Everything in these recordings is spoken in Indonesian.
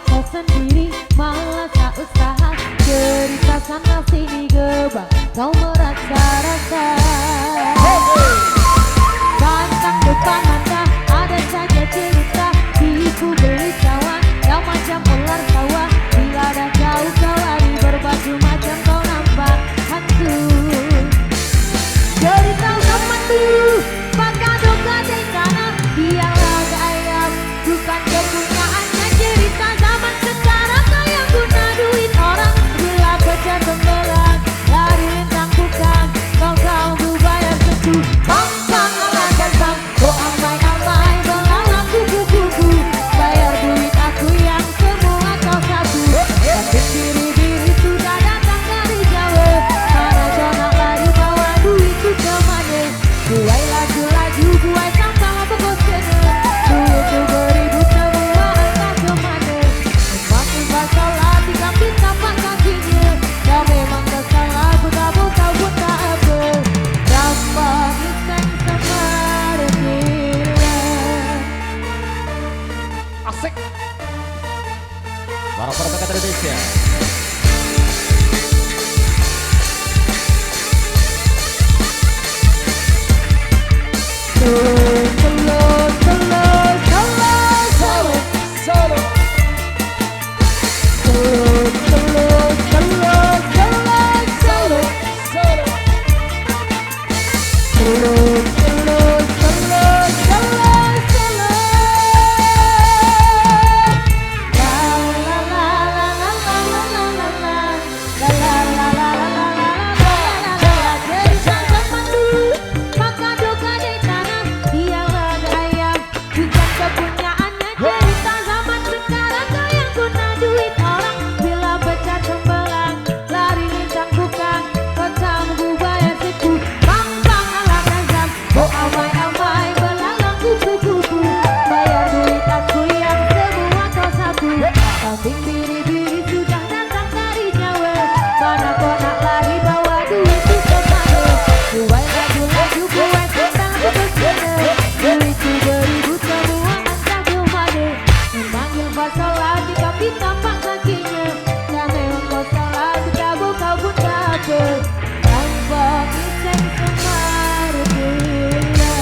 kau sendiri malah tak usaha. Cerita sana sini gebang kau merasa-rasa. Pantang depan mata ada saja cerita. Tipu beli cawan yang macam ular sawah. Bila dah jauh kau lari berbaju macam kau nampak hantu. Cerita zaman dulu maka doka di sana. Dialah gayam bukan kepunyaannya. Cerita zaman sekarang kau yang guna duit orang. Bila kerja tenggelam lari lintang bukan. Kau bayar setu. Pampang ala gantang kau amai-amai belalang kuku-kuku. Bayar duit aku yang semua kau sabu. Tapi biri-biri sudah datang dari Jawa. Mana kau nak lari bawa duitku kemana? Buai laju-laju buai sampah pokok sana. Duitku beribu semua entah kemana. Memang imbas salah tiga pinta pak kakinya. Kau memang tersalah aku tak mau kau pun tak apa. Gampang iseng sama gila. Asik. Para perempuan Indonesia. Biri-biri sudah datang dari Jawa. Mana kau nak lari bawa duitku kemana? Buai laju-laju buai tentang bersana. Duitku beribu semua entah kemana. Memanggil pasal lagi tapi tampak kakinya. Dan memang kau salah tidak kau pun tak apa. Tanpa iseng semar gila.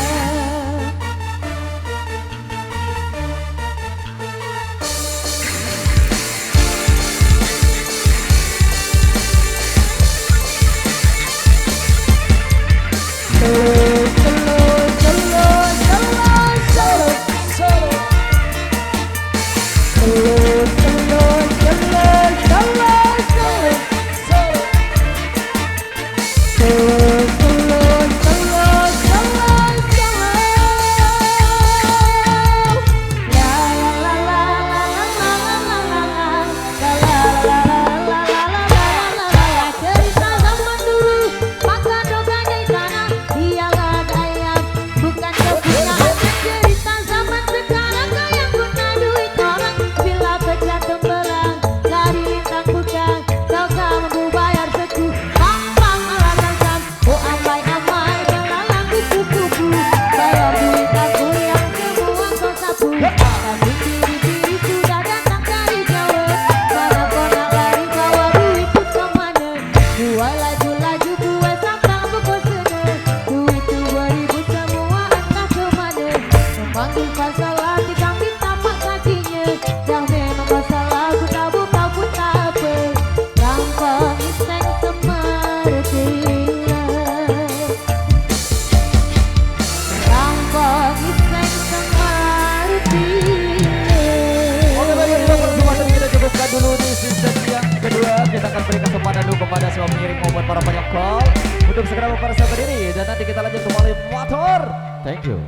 Kepada semua pengiring maupun para penyokol untuk segera mempersiapkan diri dan nanti kita lanjut kembali motor. Thank you.